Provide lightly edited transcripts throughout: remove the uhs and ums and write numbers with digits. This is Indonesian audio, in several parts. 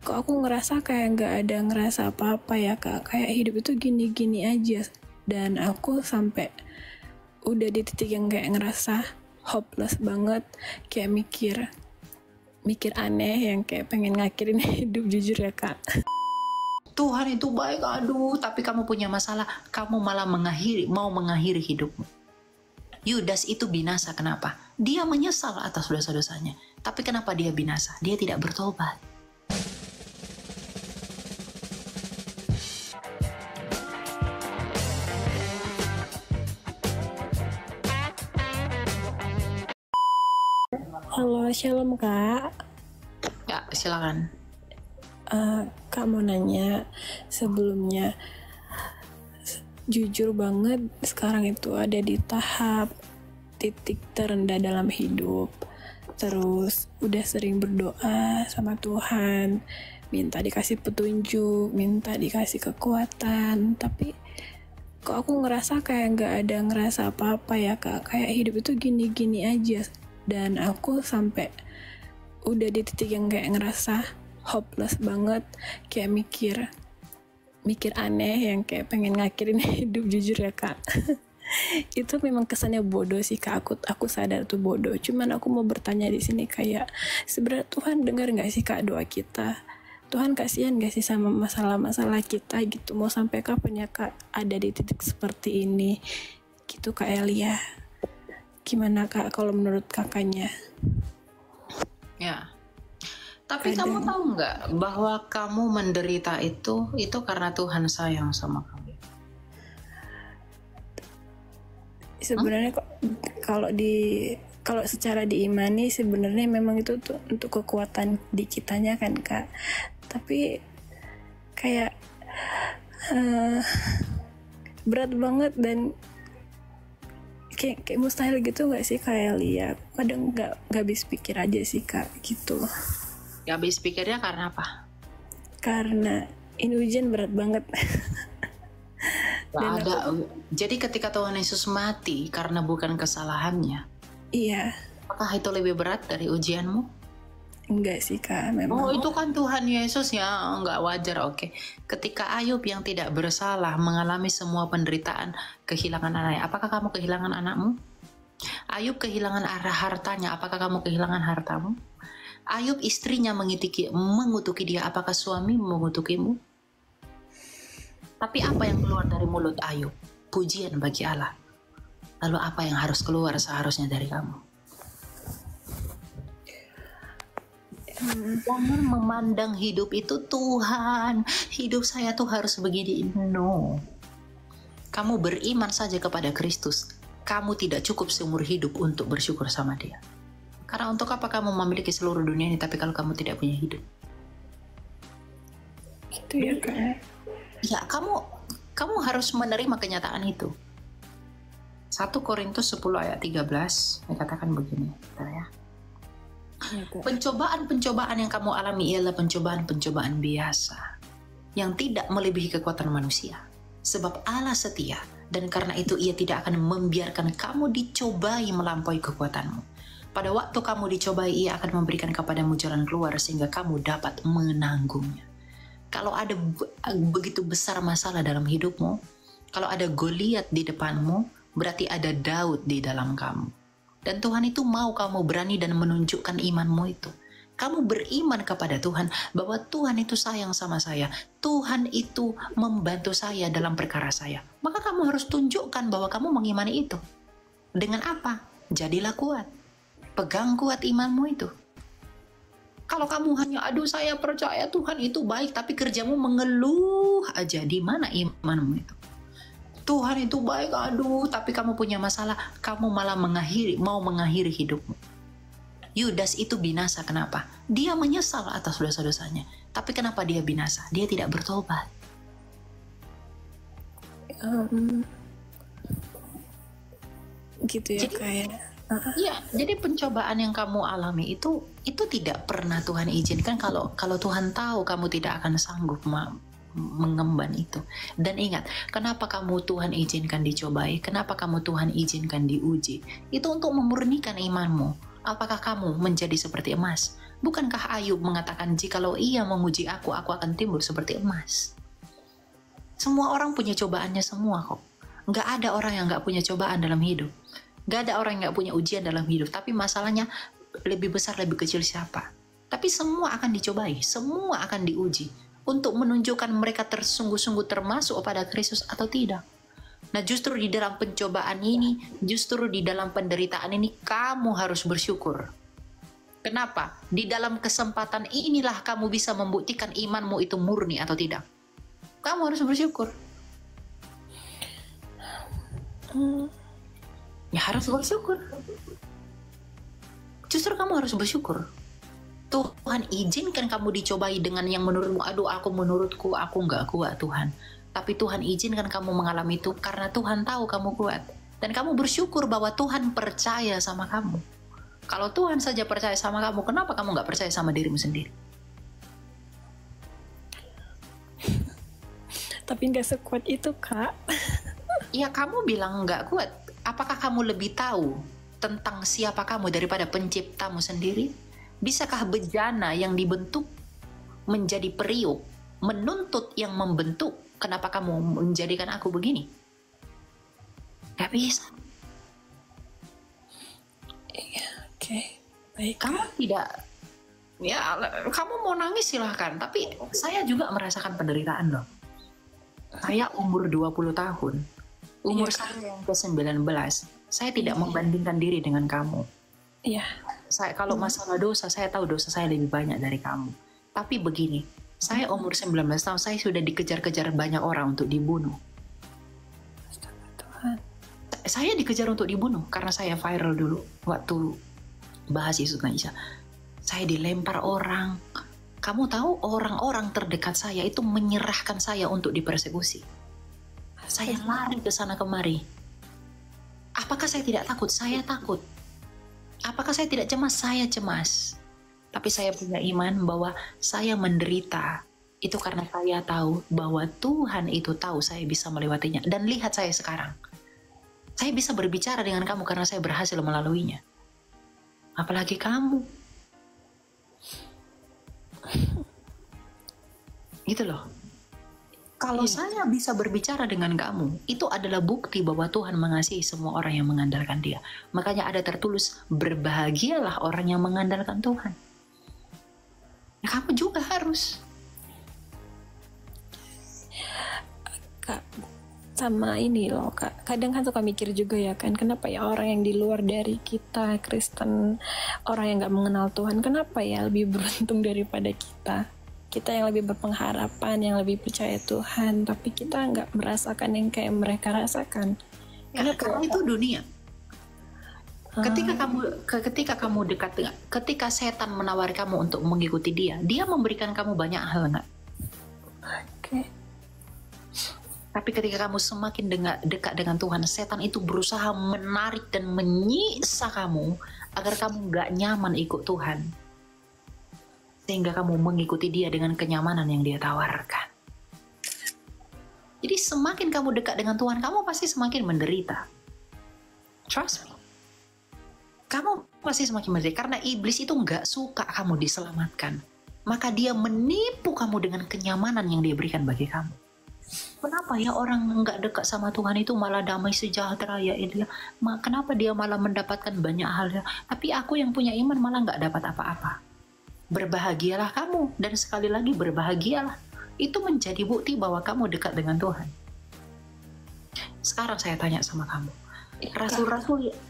kok aku ngerasa kayak nggak ada ngerasa apa-apa ya kak, kayak hidup itu gini-gini aja. Dan aku sampai udah di titik yang kayak ngerasa hopeless banget, kayak mikir aneh yang kayak pengen ngakhirin hidup, jujur ya kak. Tuhan itu baik, aduh, tapi kamu punya masalah, kamu malah mau mengakhiri hidupmu. Yudas itu binasa, kenapa? Dia menyesal atas dosa-dosanya. Tapi kenapa dia binasa? Dia tidak bertobat. Halo, shalom kak. Ya, silakan. Kak mau nanya, sebelumnya jujur banget sekarang itu ada di tahap titik terendah dalam hidup. Terus udah sering berdoa sama Tuhan, minta dikasih petunjuk, minta dikasih kekuatan, tapi kok aku ngerasa kayak nggak ada ngerasa apa-apa ya kak, kayak hidup itu gini-gini aja. Dan aku sampai udah di titik yang kayak ngerasa hopeless banget, kayak mikir aneh yang kayak pengen ngakhirin hidup, jujur ya kak. Itu memang kesannya bodoh sih kak, aku sadar tuh bodoh. Cuman aku mau bertanya di sini kayak sebenarnya Tuhan dengar nggak sih kak doa kita? Tuhan kasihan gak sih sama masalah-masalah kita gitu? Mau sampai kapan ya kak ada di titik seperti ini gitu kak Elia? Gimana kak kalau menurut kakaknya? Ya. Tapi kamu tahu nggak bahwa kamu menderita itu karena Tuhan sayang sama kamu? Sebenarnya kalau secara diimani sebenarnya memang itu tuh untuk kekuatan di kitanya kan kak. Tapi kayak berat banget dan kayak mustahil gitu nggak sih kayak lihat. Kadang nggak habis pikir aja sih kak gitu. Ya habis pikirnya karena apa? Karena ini ujian berat banget. Gak ada. Jadi ketika Tuhan Yesus mati karena bukan kesalahannya, iya. apakah itu lebih berat dari ujianmu? Enggak sih kak, memang. Oh itu kan Tuhan Yesus ya, nggak wajar, oke. Ketika Ayub yang tidak bersalah mengalami semua penderitaan, kehilangan anaknya, apakah kamu kehilangan anakmu? Ayub kehilangan hartanya, apakah kamu kehilangan hartamu? Ayub istrinya mengutuki dia, apakah suami mengutukimu? Tapi apa yang keluar dari mulut Ayub? Pujian bagi Allah. Lalu apa yang harus keluar seharusnya dari kamu? Jangan memandang hidup itu Tuhan, hidup saya tuh harus begini. No. Kamu beriman saja kepada Kristus. Kamu tidak cukup seumur hidup untuk bersyukur sama Dia. Karena untuk apa kamu memiliki seluruh dunia ini tapi kalau kamu tidak punya hidup? Gitu ya kak. Ya, kamu harus menerima kenyataan itu. 1 Korintus 10 ayat 13 dikatakan begini, ya. Pencobaan-pencobaan yang kamu alami ialah pencobaan-pencobaan biasa yang tidak melebihi kekuatan manusia. Sebab Allah setia dan karena itu Ia tidak akan membiarkan kamu dicobai melampaui kekuatanmu. Pada waktu kamu dicobai, Ia akan memberikan kepadamu jalan keluar sehingga kamu dapat menanggungnya. Kalau ada begitu besar masalah dalam hidupmu, kalau ada Goliat di depanmu, berarti ada Daud di dalam kamu. Dan Tuhan itu mau kamu berani dan menunjukkan imanmu itu. Kamu beriman kepada Tuhan bahwa Tuhan itu sayang sama saya. Tuhan itu membantu saya dalam perkara saya. Maka kamu harus tunjukkan bahwa kamu mengimani itu. Dengan apa? Jadilah kuat. Pegang kuat imanmu itu. Kalau kamu hanya, aduh saya percaya Tuhan itu baik, tapi kerjamu mengeluh aja, di mana imanmu itu? Tuhan itu baik, aduh, tapi kamu punya masalah, kamu malah mau mengakhiri hidupmu. Yudas itu binasa, kenapa? Dia menyesal atas dosa-dosanya. Tapi kenapa dia binasa? Dia tidak bertobat. Gitu ya kayak. Iya, jadi pencobaan yang kamu alami itu tidak pernah Tuhan izinkan kalau Tuhan tahu kamu tidak akan sanggup mengemban itu. Dan ingat, kenapa kamu Tuhan izinkan dicobai? Kenapa kamu Tuhan izinkan diuji? Itu untuk memurnikan imanmu. Apakah kamu menjadi seperti emas Bukankah Ayub mengatakan, jikalau ia menguji aku akan timbul seperti emas. Semua orang punya cobaannya semua kok. Nggak ada orang yang nggak punya cobaan dalam hidup. Nggak ada orang yang nggak punya ujian dalam hidup. Tapi masalahnya lebih besar, lebih kecil siapa. Tapi semua akan dicobai, semua akan diuji. Untuk menunjukkan mereka tersungguh-sungguh termasuk pada Kristus atau tidak. Nah justru di dalam pencobaan ini, justru di dalam penderitaan ini, kamu harus bersyukur. Kenapa? Di dalam kesempatan inilah kamu bisa membuktikan imanmu itu murni atau tidak. Kamu harus bersyukur. Ya harus bersyukur. Justru kamu harus bersyukur. Tuhan izinkan kamu dicobai dengan yang menurutmu, aduh menurutku aku nggak kuat Tuhan. Tapi Tuhan izinkan kamu mengalami itu karena Tuhan tahu kamu kuat. Dan kamu bersyukur bahwa Tuhan percaya sama kamu. Kalau Tuhan saja percaya sama kamu, kenapa kamu nggak percaya sama dirimu sendiri? Tapi nggak sekuat itu, Kak. Ya kamu bilang nggak kuat. Apakah kamu lebih tahu tentang siapa kamu daripada penciptamu sendiri? Bisakah bejana yang dibentuk menjadi periuk, menuntut yang membentuk? Kenapa kamu menjadikan aku begini? Gak bisa. Oke, baik. Kamu tidak, ya kamu mau nangis silahkan. Tapi saya juga merasakan penderitaan loh. Saya umur 20 tahun. Umur saya yang ke-19. Saya tidak membandingkan diri dengan kamu. Iya. Kalau masalah dosa, saya tahu dosa saya lebih banyak dari kamu. Tapi begini, saya umur 19 tahun, saya sudah dikejar-kejar banyak orang untuk dibunuh. Tuhan. Saya dikejar untuk dibunuh karena saya viral dulu waktu bahas Yesus Naisha. Saya dilempar orang. Kamu tahu orang-orang terdekat saya itu menyerahkan saya untuk dipersekusi. Saya lari ke sana kemari. Apakah saya tidak takut? Saya takut. Apakah saya tidak cemas? Saya cemas. Tapi saya punya iman bahwa saya menderita. Itu karena saya tahu bahwa Tuhan itu tahu saya bisa melewatinya. Dan lihat saya sekarang. Saya bisa berbicara dengan kamu karena saya berhasil melaluinya. Apalagi kamu. Gitu loh. Kalau saya bisa berbicara dengan kamu, itu adalah bukti bahwa Tuhan mengasihi semua orang yang mengandalkan Dia. Makanya ada tertulis, berbahagialah orang yang mengandalkan Tuhan. Ya, kamu juga harus. Kak, sama ini loh Kak, kadang kan suka mikir juga ya kan, kenapa ya orang yang di luar dari kita Kristen, orang yang gak mengenal Tuhan, kenapa ya lebih beruntung daripada kita? Kita yang lebih berpengharapan, yang lebih percaya Tuhan, tapi kita nggak merasakan yang kayak mereka rasakan. Ya, karena itu dunia. Ketika kamu dekat dengan, ketika setan menawari kamu untuk mengikuti dia memberikan kamu banyak hal nggak? Oke. Tapi ketika kamu semakin dekat dengan Tuhan, setan itu berusaha menarik dan menyiksa kamu agar kamu nggak nyaman ikut Tuhan. Sehingga kamu mengikuti dia dengan kenyamanan yang dia tawarkan. Jadi semakin kamu dekat dengan Tuhan, kamu pasti semakin menderita. Trust me. Kamu pasti semakin menderita. Karena iblis itu nggak suka kamu diselamatkan. Maka dia menipu kamu dengan kenyamanan yang dia berikan bagi kamu. Kenapa ya orang nggak dekat sama Tuhan itu malah damai sejahtera ya Elia? Kenapa dia malah mendapatkan banyak hal ya? Tapi aku yang punya iman malah nggak dapat apa-apa. Berbahagialah kamu, dan sekali lagi berbahagialah. Itu menjadi bukti bahwa kamu dekat dengan Tuhan. Sekarang saya tanya sama kamu,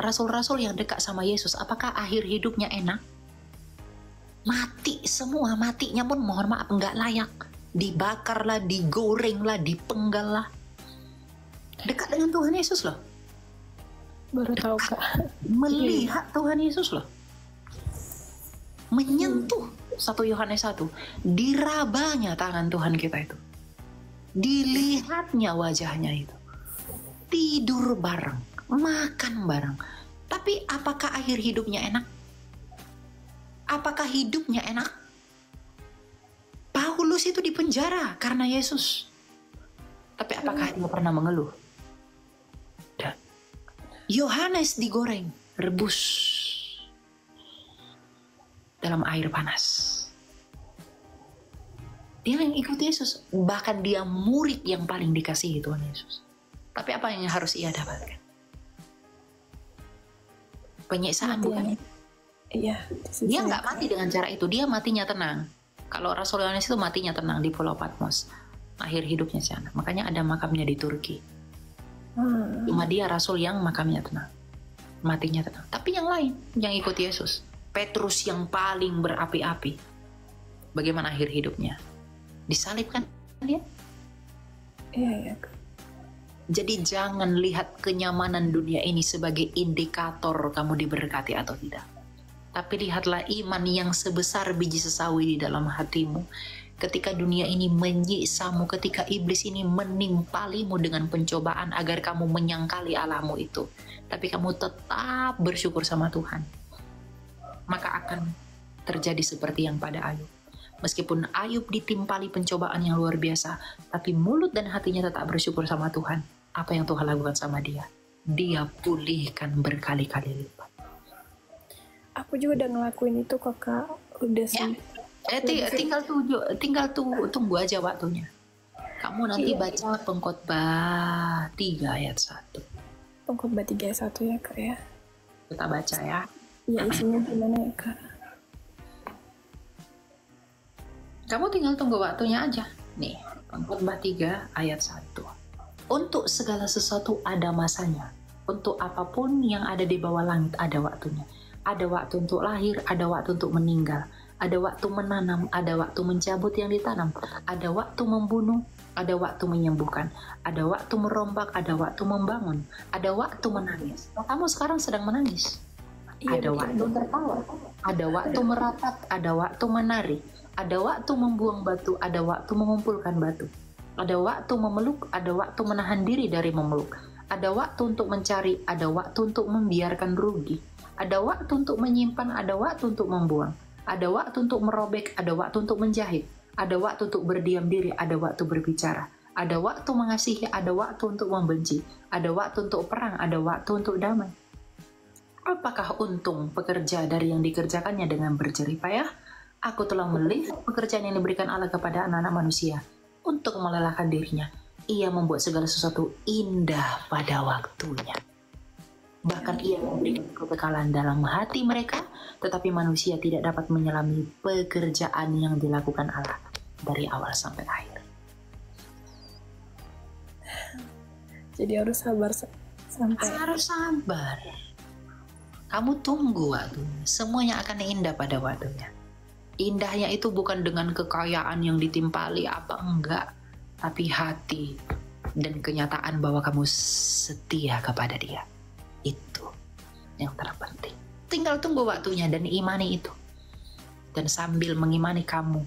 rasul-rasul yang dekat sama Yesus, apakah akhir hidupnya enak? Mati semua, matinya pun mohon maaf nggak layak. Dibakarlah, digorenglah, dipenggal lah. Dekat dengan Tuhan Yesus loh. Baru tahu Kak. Melihat Tuhan Yesus loh. Menyentuh 1 Yohanes 1, dirabanya tangan Tuhan kita itu, dilihatnya wajahnya itu, tidur bareng, makan bareng. Tapi apakah akhir hidupnya enak? Apakah hidupnya enak? Paulus itu dipenjara karena Yesus, tapi apakah dia pernah mengeluh? Dan Yohanes digoreng, rebus. dalam air panas. Dia yang ikut Yesus, bahkan dia murid yang paling dikasihi Tuhan Yesus. Tapi apa yang harus ia dapatkan? Penyiksaan, bukan? Iya. Dia nggak mati dengan cara itu, dia matinya tenang. Kalau Rasul Yohanes itu matinya tenang di Pulau Patmos, akhir hidupnya di sana. Makanya ada makamnya di Turki. Cuma dia Rasul yang makamnya tenang, matinya tenang. Tapi yang lain yang ikut Yesus, Petrus yang paling berapi-api, bagaimana akhir hidupnya? Disalibkan dia. Iya. Jadi jangan lihat kenyamanan dunia ini sebagai indikator kamu diberkati atau tidak. Tapi lihatlah iman yang sebesar biji sesawi di dalam hatimu. Ketika dunia ini menyiksamu, ketika iblis ini menimpalimu dengan pencobaan agar kamu menyangkali Allahmu itu. Tapi kamu tetap bersyukur sama Tuhan. Maka akan terjadi seperti yang pada Ayub. Meskipun Ayub ditimpali pencobaan yang luar biasa, tapi mulut dan hatinya tetap bersyukur sama Tuhan. Apa yang Tuhan lakukan sama dia? Dia pulihkan berkali-kali lipat. Aku juga udah ngelakuin itu kok, Kak. Udah sih. Tinggal tunggu aja waktunya. Kamu nanti baca Pengkhotbah 3 ayat 1. Pengkhotbah 3 ayat 1 ya, Kak ya. Kita baca ya. Ya, isinya gimana ya, Kak? Kamu tinggal tunggu waktunya aja. Nih, Pengkhotbah 3 ayat 1. Untuk segala sesuatu ada masanya. Untuk apapun yang ada di bawah langit ada waktunya. Ada waktu untuk lahir, ada waktu untuk meninggal. Ada waktu menanam, ada waktu mencabut yang ditanam. Ada waktu membunuh, ada waktu menyembuhkan. Ada waktu merombak, ada waktu membangun. Ada waktu menangis. Kamu sekarang sedang menangis. Ada waktu tertawa. Ada waktu meratap, ada waktu menari. Ada waktu membuang batu, ada waktu mengumpulkan batu. Ada waktu memeluk, ada waktu menahan diri dari memeluk. Ada waktu untuk mencari, ada waktu untuk membiarkan rugi. Ada waktu untuk menyimpan, ada waktu untuk membuang. Ada waktu untuk merobek, ada waktu untuk menjahit. Ada waktu untuk berdiam diri, ada waktu berbicara. Ada waktu mengasihi, ada waktu untuk membenci. Ada waktu untuk perang, ada waktu untuk damai. Apakah untung pekerja dari yang dikerjakannya dengan berjerih payah? Aku telah melihat pekerjaan yang diberikan Allah kepada anak-anak manusia untuk melelahkan dirinya. Ia membuat segala sesuatu indah pada waktunya. Bahkan ia memberikan kekekalan dalam hati mereka, tetapi manusia tidak dapat menyelami pekerjaan yang dilakukan Allah dari awal sampai akhir. Jadi harus sabar sampai. Harus sabar. Kamu tunggu waktunya. Semuanya akan indah pada waktunya. Indahnya itu bukan dengan kekayaan yang ditimpali apa enggak, tapi hati dan kenyataan bahwa kamu setia kepada Dia. Itu yang terpenting. Tinggal tunggu waktunya dan imani itu. Dan sambil mengimani kamu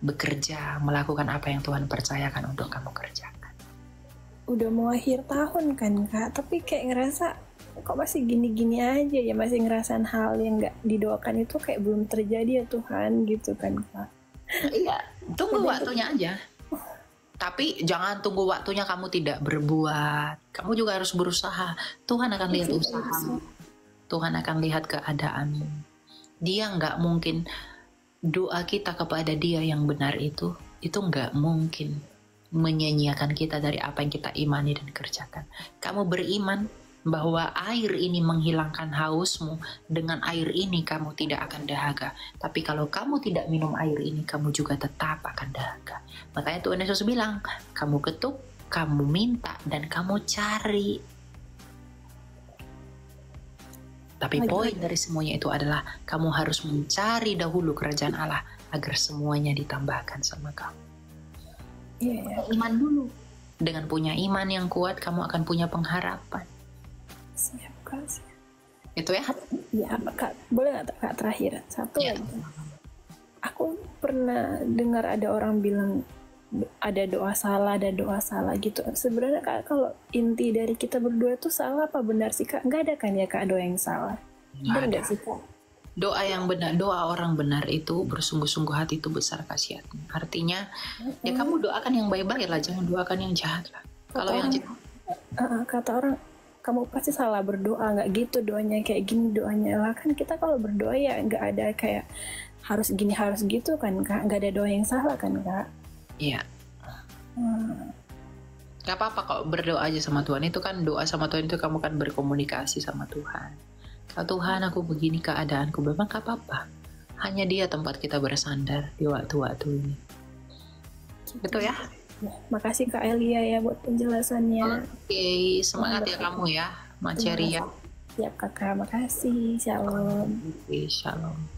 bekerja, melakukan apa yang Tuhan percayakan untuk kamu kerjakan. Udah mau akhir tahun kan, Kak, tapi kayak ngerasa kok masih gini-gini aja ya, masih ngerasain hal yang gak didoakan itu kayak belum terjadi ya Tuhan gitu kan, Kak. Iya, tunggu waktunya aja. Tapi jangan tunggu waktunya kamu tidak berbuat. Kamu juga harus berusaha. Tuhan akan lihat usahamu. Tuhan akan lihat keadaanmu. Dia nggak mungkin doa kita kepada Dia yang benar itu nggak mungkin menyanyiakan kita dari apa yang kita imani dan kerjakan. Kamu beriman bahwa air ini menghilangkan hausmu, dengan air ini kamu tidak akan dahaga. Tapi kalau kamu tidak minum air ini, kamu juga tetap akan dahaga. Makanya Tuhan Yesus bilang, kamu ketuk, kamu minta, dan kamu cari. Tapi poin dari semuanya itu adalah kamu harus mencari dahulu kerajaan Allah agar semuanya ditambahkan sama kamu. Iman dulu. Dengan punya iman yang kuat, kamu akan punya pengharapan. Siap, Kak. Itu ya? Ya, Kak. Boleh nggak, Kak, terakhir? Satu lagi. Aku pernah dengar ada orang bilang ada doa salah gitu. Sebenarnya, Kak, kalau inti dari kita berdoa itu salah apa benar sih, Kak? Nggak ada kan ya, Kak, doa yang salah? Benar nggak sih, Kak? Doa yang benar, doa orang benar itu bersungguh-sungguh hati itu besar khasiatnya. Artinya, ya kamu doakan yang baik-baik lah, jangan doakan yang jahat lah. Kalau yang jahat, kata orang, kamu pasti salah berdoa, nggak gitu doanya, kayak gini doanya lah. Kan kita kalau berdoa ya nggak ada kayak harus gini harus gitu kan Kak, nggak ada doa yang salah kan Kak. Iya. Gak apa-apa kok berdoa aja sama Tuhan. Itu kan doa sama Tuhan itu kamu kan berkomunikasi sama Tuhan. Kalau Tuhan aku begini keadaanku, memang gak apa-apa. Hanya Dia tempat kita bersandar di waktu-waktu ini. Betul ya? Makasih Kak Elia ya buat penjelasannya. Oke, semangat ya kamu ya, Mak Cherry ya. Siap Kakak, makasih. Shalom. Oke, shalom.